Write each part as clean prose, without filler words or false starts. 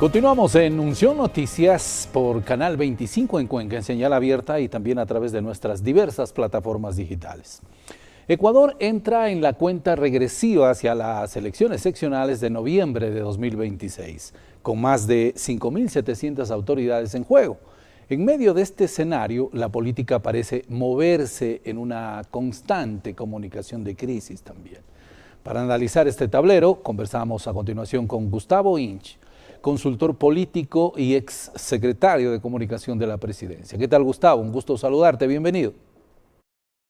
Continuamos en Unción Noticias por Canal 25 en Cuenca, en señal abierta y también a través de nuestras diversas plataformas digitales. Ecuador entra en la cuenta regresiva hacia las elecciones seccionales de noviembre de 2026, con más de 5.700 autoridades en juego. En medio de este escenario, la política parece moverse en una constante comunicación de crisis también. Para analizar este tablero, conversamos a continuación con Gustavo Inch, consultor político y ex secretario de Comunicación de la Presidencia. ¿Qué tal, Gustavo? Un gusto saludarte, bienvenido.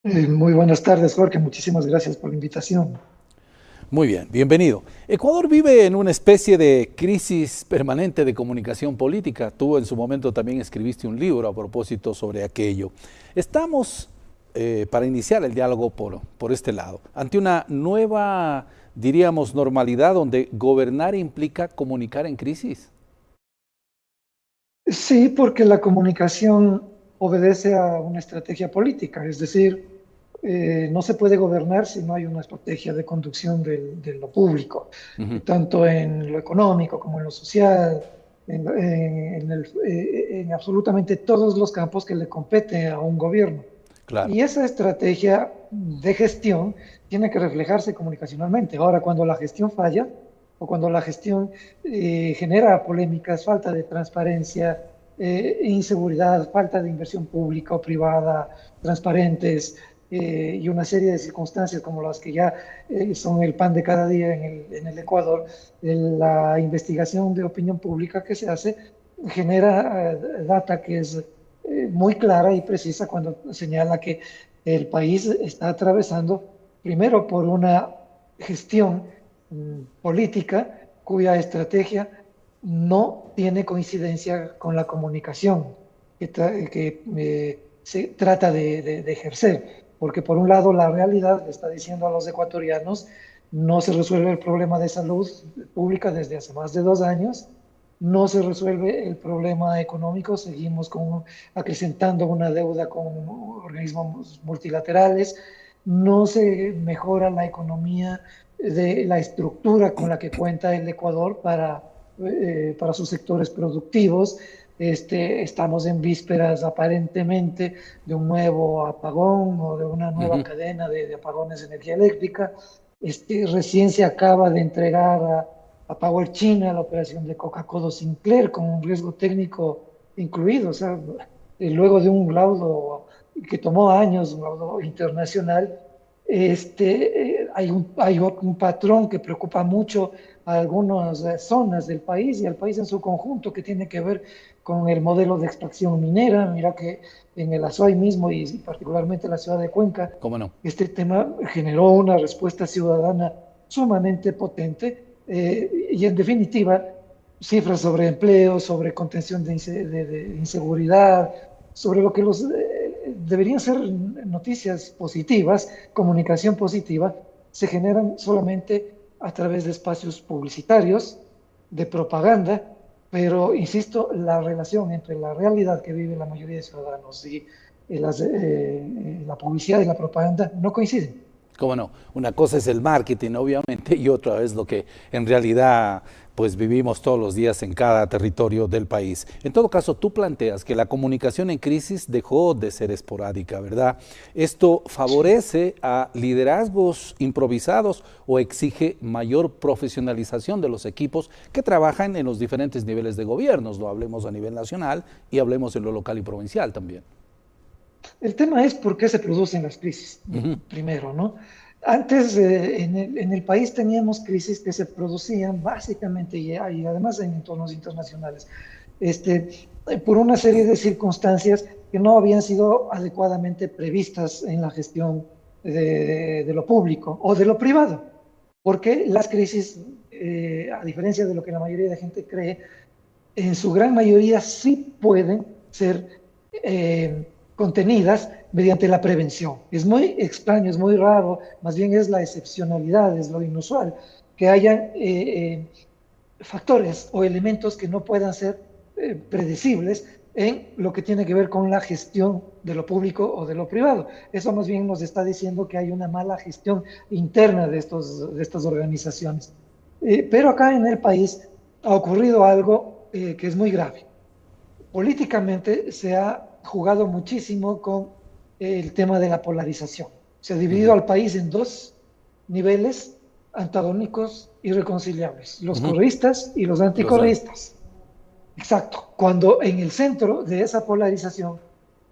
Muy buenas tardes, Jorge. Muchísimas gracias por la invitación. Muy bien, bienvenido. Ecuador vive en una especie de crisis permanente de comunicación política. Tú en su momento también escribiste un libro a propósito sobre aquello. Estamos, para iniciar el diálogo por este lado, ante una nueva, diríamos, normalidad donde gobernar implica comunicar en crisis. Sí, porque la comunicación obedece a una estrategia política, es decir, no se puede gobernar si no hay una estrategia de conducción de lo público, Ujú. tanto en lo económico como en lo social, en absolutamente todos los campos que le compete a un gobierno. Claro. Y esa estrategia de gestión tiene que reflejarse comunicacionalmente. Ahora, cuando la gestión falla o cuando la gestión genera polémicas, falta de transparencia, inseguridad, falta de inversión pública o privada, transparentes, y una serie de circunstancias como las que ya son el pan de cada día en el Ecuador, la investigación de opinión pública que se hace genera data que es muy clara y precisa cuando señala que el país está atravesando primero por una gestión política cuya estrategia no tiene coincidencia con la comunicación que se trata de ejercer. Porque por un lado la realidad le está diciendo a los ecuatorianos no se resuelve el problema de salud pública desde hace más de 2 años, no se resuelve el problema económico, seguimos acrecentando una deuda con organismos multilaterales, no se mejora la economía de la estructura con la que cuenta el Ecuador para sus sectores productivos. Estamos en vísperas aparentemente de un nuevo apagón o de una nueva Ujú. cadena de apagones de energía eléctrica. Recién se acaba de entregar a Power China la operación de Coca-Cola Sinclair con un riesgo técnico incluido. O sea, luego de un laudo que tomó años, un laudo internacional, hay un patrón que preocupa mucho a algunas zonas del país y al país en su conjunto, que tiene que ver con el modelo de extracción minera. Mira que en el Azuay mismo y particularmente en la ciudad de Cuenca, ¿Cómo no? este tema generó una respuesta ciudadana sumamente potente, y en definitiva, cifras sobre empleo, sobre contención de inseguridad, sobre lo que deberían ser noticias positivas, comunicación positiva, se generan solamente a través de espacios publicitarios, de propaganda, pero insisto, la relación entre la realidad que vive la mayoría de ciudadanos y la publicidad y la propaganda no coinciden. ¿Cómo no? Una cosa es el marketing, obviamente, y otra es lo que en realidad pues vivimos todos los días en cada territorio del país. En todo caso, tú planteas que la comunicación en crisis dejó de ser esporádica, ¿verdad? ¿Esto Sí. favorece a liderazgos improvisados o exige mayor profesionalización de los equipos que trabajan en los diferentes niveles de gobiernos? Lo hablemos a nivel nacional y hablemos en lo local y provincial también. El tema es por qué se producen las crisis, Ujú. primero, ¿no? Antes, en el país teníamos crisis que se producían básicamente y además en entornos internacionales, por una serie de circunstancias que no habían sido adecuadamente previstas en la gestión de lo público o de lo privado. Porque las crisis, a diferencia de lo que la mayoría de la gente cree, en su gran mayoría sí pueden ser contenidas mediante la prevención. Es muy extraño, es muy raro, más bien es la excepcionalidad, es lo inusual, que haya factores o elementos que no puedan ser predecibles en lo que tiene que ver con la gestión de lo público o de lo privado. Eso más bien nos está diciendo que hay una mala gestión interna de estas organizaciones. Pero acá en el país ha ocurrido algo que es muy grave. Políticamente se ha jugado muchísimo con el tema de la polarización. Se ha dividido al país en dos niveles antagónicos irreconciliables, los correístas y los Los dan. anticorreístas. Exacto, cuando en el centro de esa polarización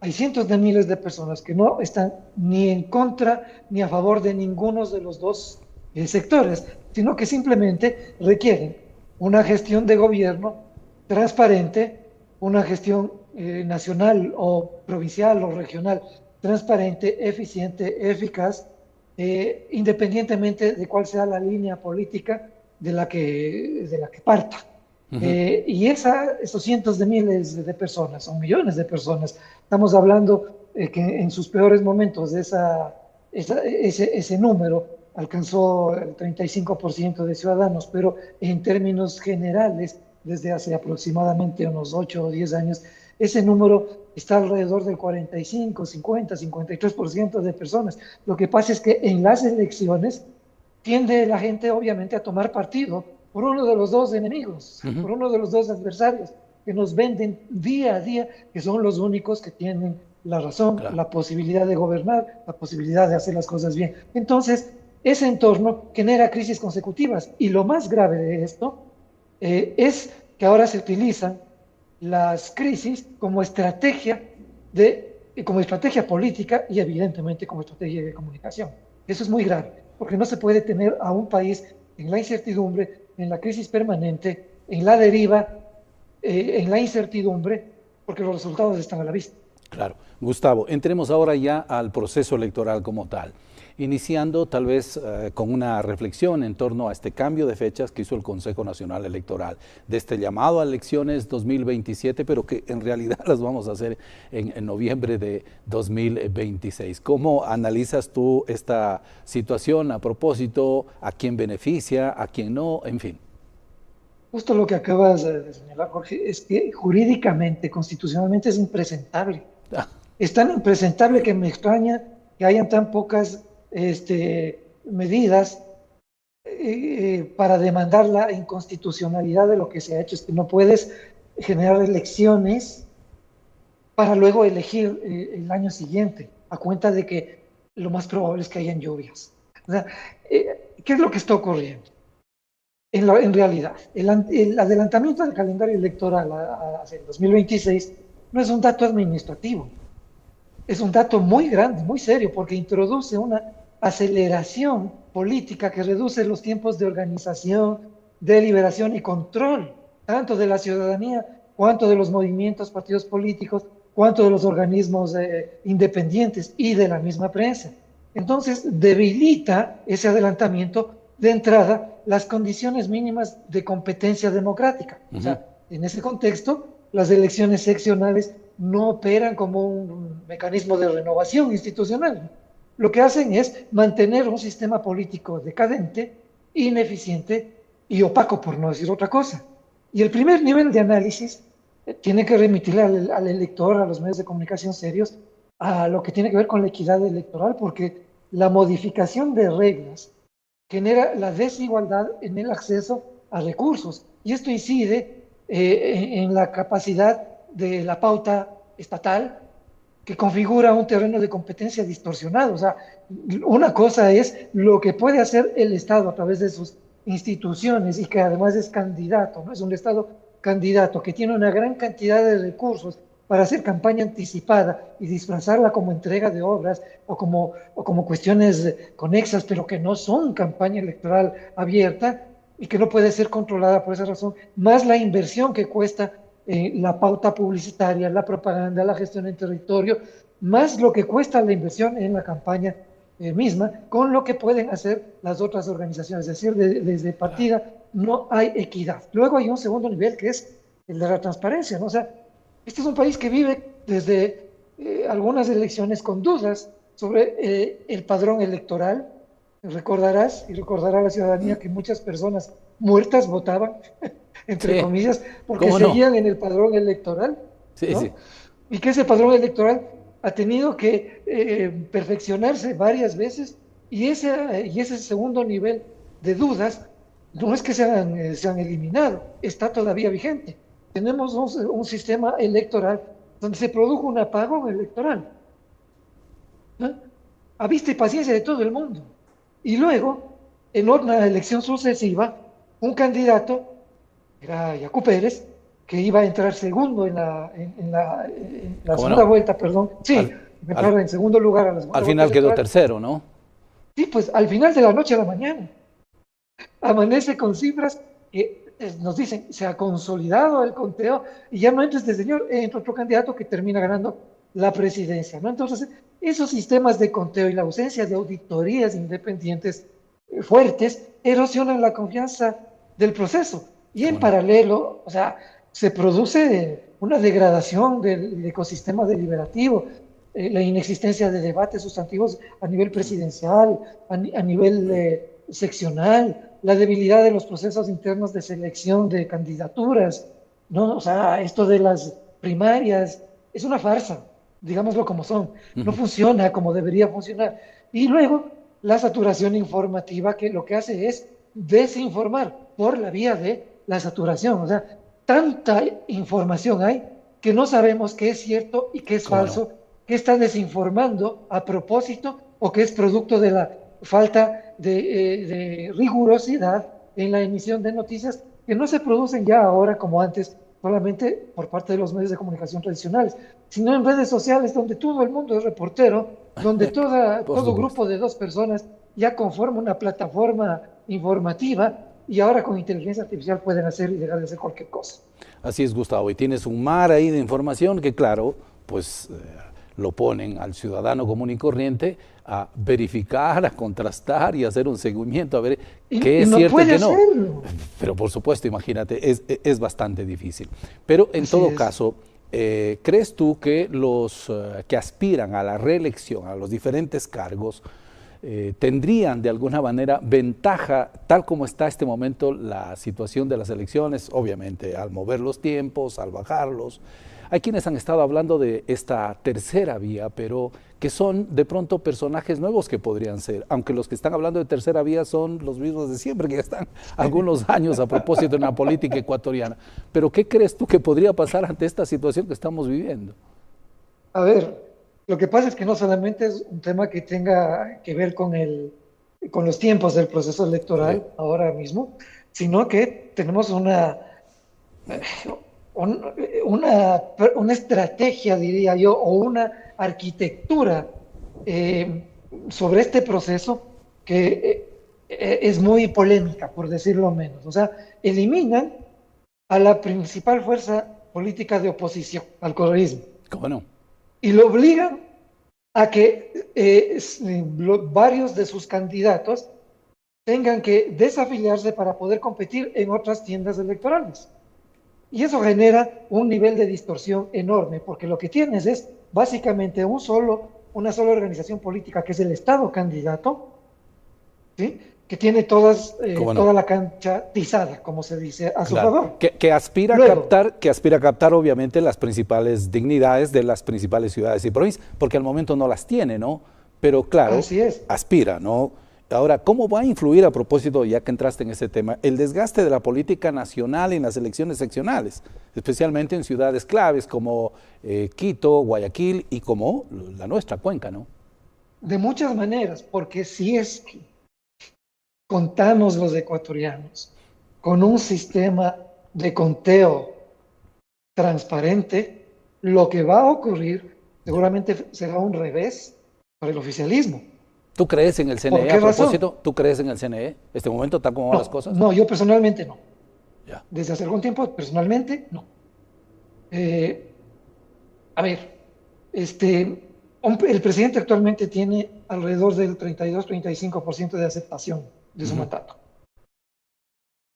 hay cientos de miles de personas que no están ni en contra ni a favor de ninguno de los dos sectores, sino que simplemente requieren una gestión de gobierno transparente, una gestión nacional o provincial o regional transparente, eficiente, eficaz, independientemente de cuál sea la línea política de la que parta. Y esos cientos de miles de personas, o millones de personas, estamos hablando que en sus peores momentos ese número alcanzó el 35% de ciudadanos, pero en términos generales, desde hace aproximadamente unos 8 o 10 años, ese número está alrededor del 45, 50, 53% de personas. Lo que pasa es que en las elecciones tiende la gente obviamente a tomar partido por uno de los dos enemigos, por uno de los dos adversarios que nos venden día a día, que son los únicos que tienen la razón, Claro. la posibilidad de gobernar, la posibilidad de hacer las cosas bien. Entonces, ese entorno genera crisis consecutivas y lo más grave de esto es que ahora se utilizan las crisis como como estrategia política y evidentemente como estrategia de comunicación. Eso es muy grave, porque no se puede tener a un país en la incertidumbre, en la crisis permanente, en la deriva, en la incertidumbre, porque los resultados están a la vista. Claro. Gustavo, entremos ahora ya al proceso electoral como tal, iniciando tal vez con una reflexión en torno a este cambio de fechas que hizo el Consejo Nacional Electoral, de este llamado a elecciones 2027, pero que en realidad las vamos a hacer en noviembre de 2026. ¿Cómo analizas tú esta situación a propósito? ¿A quién beneficia? ¿A quién no? En fin. Justo lo que acabas de señalar, Jorge, es que jurídicamente, constitucionalmente es impresentable. Ah, Es tan impresentable que me extraña que hayan tan pocas medidas para demandar la inconstitucionalidad de lo que se ha hecho. Es que no puedes generar elecciones para luego elegir el año siguiente, a cuenta de que lo más probable es que hayan lluvias. O sea, ¿qué es lo que está ocurriendo? En realidad, el adelantamiento del calendario electoral hacia el 2026 no es un dato administrativo, es un dato muy grande, muy serio, porque introduce una aceleración política que reduce los tiempos de organización, deliberación y control, tanto de la ciudadanía, cuanto de los movimientos, partidos políticos, cuanto de los organismos independientes y de la misma prensa. Entonces, debilita ese adelantamiento de entrada las condiciones mínimas de competencia democrática. O sea, en ese contexto, las elecciones seccionales no operan como un mecanismo de renovación institucional. Lo que hacen es mantener un sistema político decadente, ineficiente y opaco, por no decir otra cosa. Y el primer nivel de análisis tiene que remitirle al elector, a los medios de comunicación serios, a lo que tiene que ver con la equidad electoral, porque la modificación de reglas genera la desigualdad en el acceso a recursos. Y esto incide en la capacidad de la pauta estatal, que configura un terreno de competencia distorsionado. O sea, una cosa es lo que puede hacer el Estado a través de sus instituciones y que además es candidato, ¿no? Es un Estado candidato que tiene una gran cantidad de recursos para hacer campaña anticipada y disfrazarla como entrega de obras o como cuestiones conexas, pero que no son campaña electoral abierta y que no puede ser controlada por esa razón, más la inversión que cuesta la pauta publicitaria, la propaganda, la gestión en territorio, más lo que cuesta la inversión en la campaña misma, con lo que pueden hacer las otras organizaciones. Es decir, desde partida no hay equidad. Luego hay un segundo nivel que es el de la transparencia, ¿no? O sea, este es un país que vive desde algunas elecciones con dudas sobre el padrón electoral. Recordarás y recordará la ciudadanía que muchas personas muertas votaban, entre sí, comillas, porque ¿cómo no? seguían en el padrón electoral, Sí, ¿no? sí. Y que ese padrón electoral ha tenido que perfeccionarse varias veces y ese segundo nivel de dudas no es que se han eliminado, está todavía vigente. tenemos un sistema electoral donde se produjo un apagón electoral, ¿no? A vista y paciencia de todo el mundo. Y luego, en una elección sucesiva, un candidato, era Yacu Pérez, que iba a entrar segundo en la ¿Cómo segunda no? vuelta, perdón. Sí, Al, iba a al, entrar en segundo lugar a la al segunda vuelta final quedó electoral. tercero, ¿no? Sí, pues al final de la noche a la mañana, amanece con cifras que nos dicen, se ha consolidado el conteo y ya no entra este señor, entra otro candidato que termina ganando la presidencia, ¿no? Entonces, esos sistemas de conteo y la ausencia de auditorías independientes fuertes erosionan la confianza del proceso. Y en ¿Cómo no? paralelo, o sea, se produce una degradación del ecosistema deliberativo, la inexistencia de debates sustantivos a nivel presidencial, a nivel seccional, la debilidad de los procesos internos de selección de candidaturas, ¿no? O sea, esto de las primarias es una farsa, digámoslo como son, no Ujú. funciona como debería funcionar. Y luego la saturación informativa que lo que hace es desinformar por la vía de la saturación, o sea, tanta información hay que no sabemos qué es cierto y qué es ¿Cómo no? falso, qué está desinformando a propósito o qué es producto de la falta de rigurosidad en la emisión de noticias que no se producen ya ahora como antes, solamente por parte de los medios de comunicación tradicionales, sino en redes sociales donde todo el mundo es reportero, donde Por todo supuesto. grupo de dos personas ya conforma una plataforma informativa y ahora con inteligencia artificial pueden hacer y dejar de hacer cualquier cosa. Así es, Gustavo. Y tienes un mar ahí de información que, claro, pues lo ponen al ciudadano común y corriente a verificar, a contrastar y a hacer un seguimiento, a ver qué Y es no cierto y puede qué no. hacerlo. Pero por supuesto, imagínate, es bastante difícil. Pero en Así todo es. caso, ¿crees tú que los que aspiran a la reelección, a los diferentes cargos, tendrían de alguna manera ventaja, tal como está este momento la situación de las elecciones, obviamente al mover los tiempos, al bajarlos? Hay quienes han estado hablando de esta tercera vía, pero que son de pronto personajes nuevos que podrían ser, aunque los que están hablando de tercera vía son los mismos de siempre, que ya están algunos años a propósito en la política ecuatoriana. Pero ¿qué crees tú que podría pasar ante esta situación que estamos viviendo? A ver, lo que pasa es que no solamente es un tema que tenga que ver con los tiempos del proceso Sí, electoral ahora mismo, sino que tenemos un- una, una estrategia, diría yo, o una arquitectura sobre este proceso que es muy polémica, por decirlo menos. O sea, eliminan a la principal fuerza política de oposición, al correísmo, ¿cómo no? y lo obligan a que varios de sus candidatos tengan que desafiliarse para poder competir en otras tiendas electorales. Y eso genera un nivel de distorsión enorme, porque lo que tienes es básicamente una sola organización política, que es el Estado candidato, ¿sí? Que tiene ¿Cómo no? toda la cancha tizada, como se dice, a su Claro, favor. Luego, que aspira a captar obviamente las principales dignidades de las principales ciudades y provincias, porque al momento no las tiene, ¿no? Pero claro, así es. aspira, ¿no? Ahora, ¿cómo va a influir a propósito, ya que entraste en ese tema, el desgaste de la política nacional en las elecciones seccionales, especialmente en ciudades claves como Quito, Guayaquil y como la nuestra, Cuenca, ¿no? De muchas maneras, porque si es que contamos los ecuatorianos con un sistema de conteo transparente, lo que va a ocurrir Ya. seguramente será un revés para el oficialismo. ¿Tú crees en el ¿Por CNE a qué razón? propósito? ¿Tú crees en el CNE? ¿Este momento tal como van las No, cosas? no, yo personalmente no. Ya. Desde hace algún tiempo, personalmente, no. Eh, a ver, el presidente actualmente tiene alrededor del 32-35% de aceptación de su Ujú. mandato.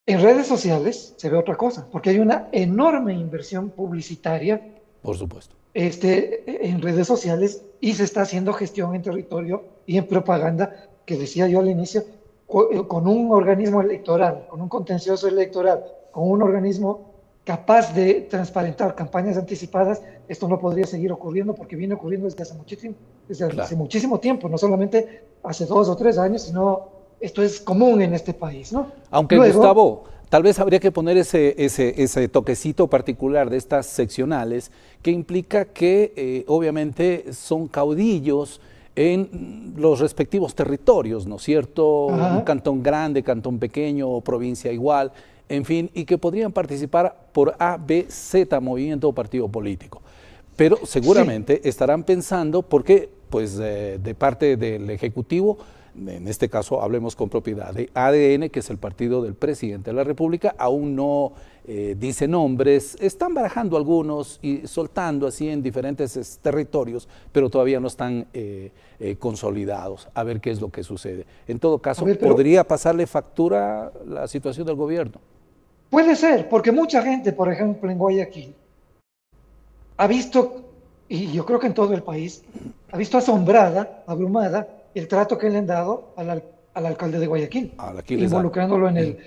En redes sociales se ve otra cosa, porque hay una enorme inversión publicitaria Por supuesto. en redes sociales y se está haciendo gestión en territorio y en propaganda, que decía yo al inicio, con un organismo electoral, con un contencioso electoral, con un organismo capaz de transparentar campañas anticipadas. Esto no podría seguir ocurriendo porque viene ocurriendo desde hace Claro. muchísimo tiempo, no solamente hace 2 o 3 años, sino esto es común en este país, ¿no? Aunque, Luego, Gustavo, tal vez habría que poner ese toquecito particular de estas seccionales que implica que obviamente son caudillos en los respectivos territorios, ¿no es cierto? Un ajá, cantón grande, cantón pequeño o provincia igual, en fin, y que podrían participar por A, B, Z, movimiento o partido político. Pero sí, seguramente estarán pensando, porque pues de parte del Ejecutivo, en este caso hablemos con propiedad de ADN, que es el partido del presidente de la República, aún no dice nombres, están barajando algunos y soltando así en diferentes territorios, pero todavía no están consolidados, a ver qué es lo que sucede. En todo a caso, ver, pero podría pasarle factura la situación del gobierno. puede ser, porque mucha gente, por ejemplo, en Guayaquil, ha visto, y yo creo que en todo el país, ha visto asombrada, abrumada, el trato que le han dado al alcalde de Guayaquil, A Aquiles, involucrándolo en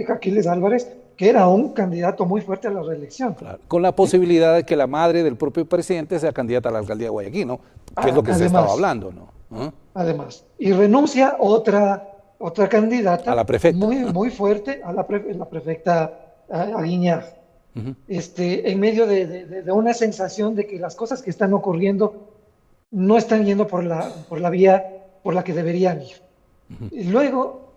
Aquiles Álvarez, que era un candidato muy fuerte a la reelección. claro, con la ¿Sí? posibilidad de que la madre del propio presidente sea candidata a la alcaldía de Guayaquil, ¿no? Que es lo que se estaba Además, hablando, ¿no? ¿Ah? además, y renuncia otra A la candidata prefecta. muy fuerte, la prefecta Aguiñar, Ujú. en medio de una sensación de que las cosas que están ocurriendo no están yendo por la vía por la que deberían ir. Y luego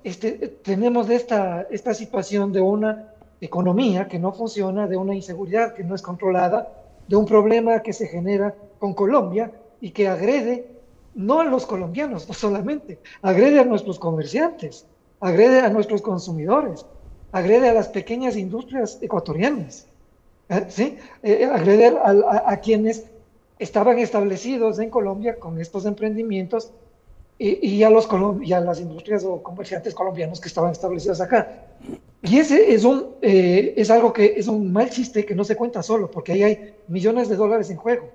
tenemos esta situación de una economía que no funciona, de una inseguridad que no es controlada, de un problema que se genera con Colombia y que agrede no a los colombianos, no solamente, agrede a nuestros comerciantes, agrede a nuestros consumidores, agrede a las pequeñas industrias ecuatorianas, ¿sí? Agrede a quienes estaban establecidos en Colombia con estos emprendimientos y a las industrias o comerciantes colombianos que estaban establecidos acá. Y ese es algo que es un mal chiste que no se cuenta solo, porque ahí hay millones de dólares en juego.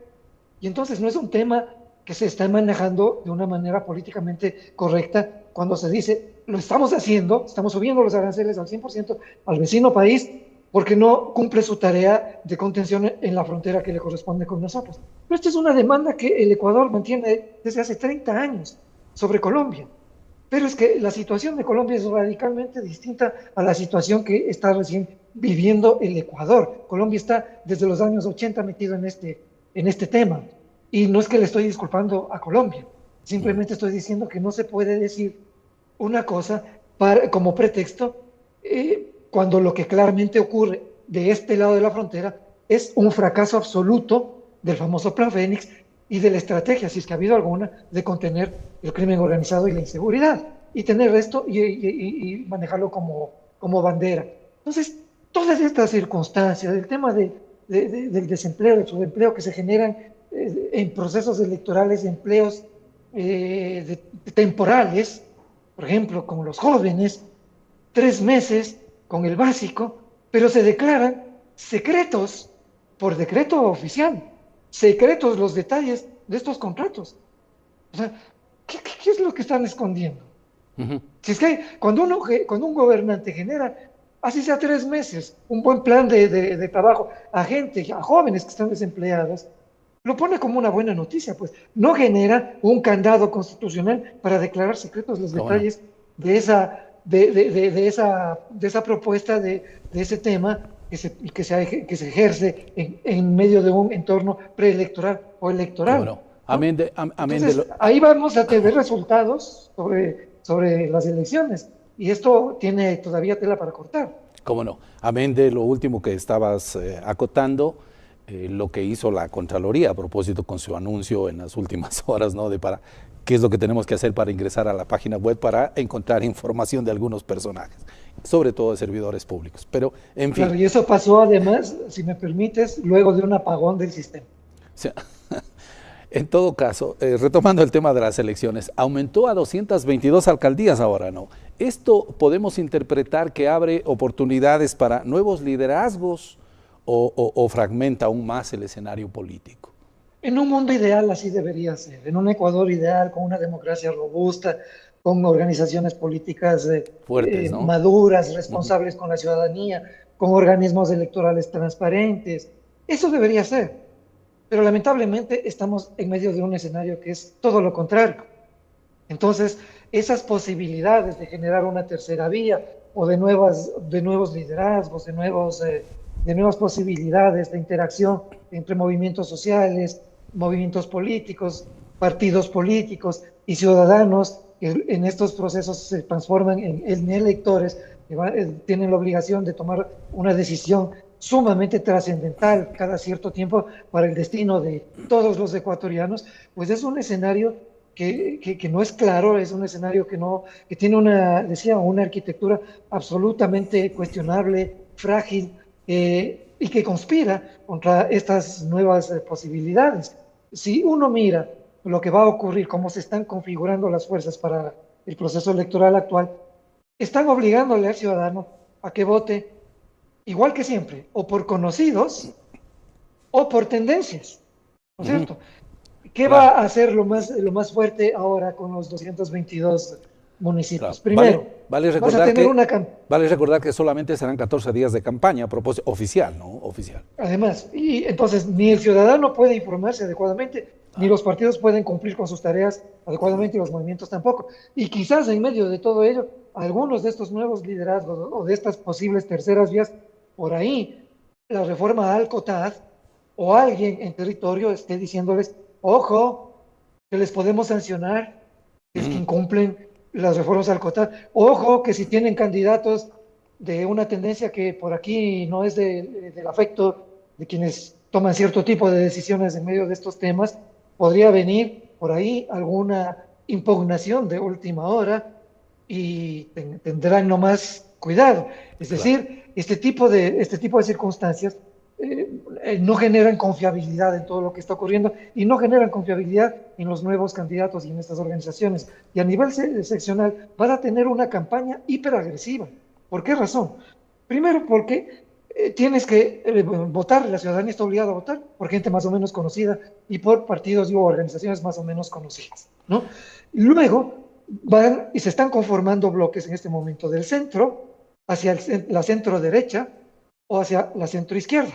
Y entonces no es un tema que se está manejando de una manera políticamente correcta cuando se dice, lo estamos haciendo, estamos subiendo los aranceles al 100% al vecino país porque no cumple su tarea de contención en la frontera que le corresponde con nosotros. Pero esta es una demanda que el Ecuador mantiene desde hace 30 años sobre Colombia. Pero es que la situación de Colombia es radicalmente distinta a la situación que está recién viviendo el Ecuador. Colombia está desde los años 80 metido en este tema. Y no es que le estoy disculpando a Colombia, simplemente estoy diciendo que no se puede decir una cosa como pretexto cuando lo que claramente ocurre de este lado de la frontera es un fracaso absoluto del famoso Plan Fénix y de la estrategia, si es que ha habido alguna, de contener el crimen organizado y la inseguridad y tener esto y manejarlo como bandera. Entonces, todas estas circunstancias, el tema del desempleo, del subempleo que se generan en procesos electorales, empleos temporales, por ejemplo, con los jóvenes, 3 meses con el básico, pero se declaran secretos por decreto oficial, secretos los detalles de estos contratos. O sea, ¿qué es lo que están escondiendo? Ujú. Si es que cuando un gobernante genera, así sea 3 meses, un buen plan de trabajo a gente, a jóvenes que están desempleados, lo pone como una buena noticia, pues no genera un candado constitucional para declarar secretos los ¿Cómo no? detalles de esa propuesta, de ese tema que se ejerce en medio de un entorno preelectoral o ¿Cómo electoral, no? ¿no? Amén de Entonces, lo, ahí vamos a tener resultados sobre las elecciones y esto tiene todavía tela para cortar. ¿Cómo no? Amén de lo último que estabas acotando, lo que hizo la Contraloría a propósito con su anuncio en las últimas horas, ¿no? De para qué es lo que tenemos que hacer para ingresar a la página web para encontrar información de algunos personajes, sobre todo de servidores públicos. Pero, en fin, Claro, y eso pasó además, si me permites, luego de un apagón del sistema. o sea, en todo caso, retomando el tema de las elecciones, aumentó a 222 alcaldías ahora, ¿no? ¿Esto podemos interpretar que abre oportunidades para nuevos liderazgos o fragmenta aún más el escenario político? En un mundo ideal así debería ser, en un Ecuador ideal, con una democracia robusta, con organizaciones políticas Fuertes, ¿no? maduras, Ujú. responsables con la ciudadanía, con organismos electorales transparentes. Eso debería ser. Pero lamentablemente estamos en medio de un escenario que es todo lo contrario. Entonces, esas posibilidades de generar una tercera vía o de nuevos liderazgos, de nuevas posibilidades de interacción entre movimientos sociales, movimientos políticos, partidos políticos y ciudadanos que en estos procesos se transforman en electores que tienen la obligación de tomar una decisión sumamente trascendental cada cierto tiempo para el destino de todos los ecuatorianos, pues es un escenario que no es claro, es un escenario que tiene una arquitectura absolutamente cuestionable, frágil, y que conspira contra estas nuevas posibilidades. Si uno mira lo que va a ocurrir, cómo se están configurando las fuerzas para el proceso electoral actual, están obligándole al ciudadano a que vote igual que siempre, o por conocidos o por tendencias, ¿no es cierto? ¿Qué va a hacer lo más fuerte ahora con los 222 municipios? Primero, vale vas a tener vale recordar que solamente serán 14 días de campaña a propósito oficial, ¿no? Oficial. Además, y entonces ni el ciudadano puede informarse adecuadamente, ni los partidos pueden cumplir con sus tareas adecuadamente, y los movimientos tampoco. Y quizás en medio de todo ello, algunos de estos nuevos liderazgos o de estas posibles terceras vías, por ahí, la reforma al COTAD o alguien en territorio esté diciéndoles, ojo, que les podemos sancionar si es que incumplen las reformas al COTAD. Ojo, que si tienen candidatos de una tendencia que por aquí no es del afecto de quienes toman cierto tipo de decisiones en medio de estos temas, podría venir por ahí alguna impugnación de última hora y tendrán nomás cuidado. Es decir, este tipo de circunstancias no generan confiabilidad en todo lo que está ocurriendo y no generan confiabilidad en los nuevos candidatos y en estas organizaciones. Y a nivel seccional van a tener una campaña hiperagresiva. ¿Por qué razón? Primero porque tienes que votar, la ciudadanía está obligada a votar por gente más o menos conocida y por partidos y organizaciones más o menos conocidas, ¿no? Y luego van y se están conformando bloques en este momento del centro hacia la centro derecha o hacia la centro izquierda.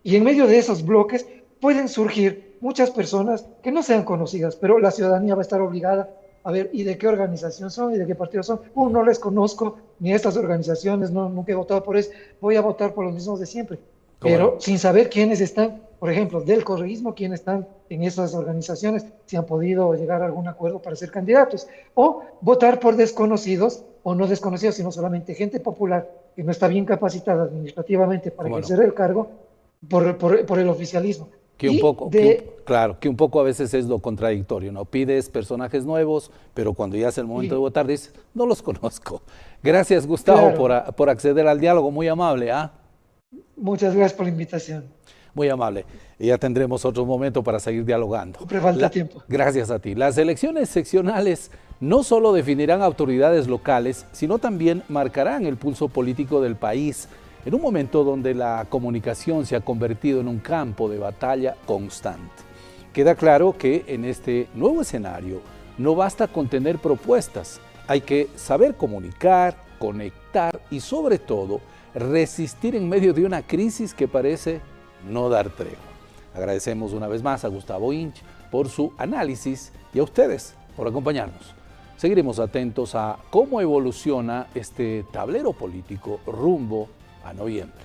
Y en medio de esos bloques pueden surgir muchas personas que no sean conocidas, pero la ciudadanía va a estar obligada a ver, ¿y de qué organización son? ¿Y de qué partido son? No les conozco, ni estas organizaciones, nunca he votado por eso, voy a votar por los mismos de siempre. Pero sin saber quiénes están, por ejemplo, del correísmo, quiénes están en esas organizaciones, si han podido llegar a algún acuerdo para ser candidatos. O votar por desconocidos, o no desconocidos, sino solamente gente popular que no está bien capacitada administrativamente para ejercer el cargo por el oficialismo. Que un poco a veces es lo contradictorio, ¿no? Pides personajes nuevos, pero cuando ya es el momento de votar dices, no los conozco. Gracias, Gustavo, por acceder al diálogo, muy amable. Muchas gracias por la invitación. Muy amable. Y ya tendremos otro momento para seguir dialogando. Siempre falta tiempo. Gracias a ti. Las elecciones seccionales no solo definirán autoridades locales, sino también marcarán el pulso político del país, en un momento donde la comunicación se ha convertido en un campo de batalla constante. Queda claro que en este nuevo escenario no basta con tener propuestas, hay que saber comunicar, conectar y sobre todo resistir en medio de una crisis que parece no dar tregua. Agradecemos una vez más a Gustavo Inch por su análisis y a ustedes por acompañarnos. Seguiremos atentos a cómo evoluciona este tablero político rumbo a noviembre.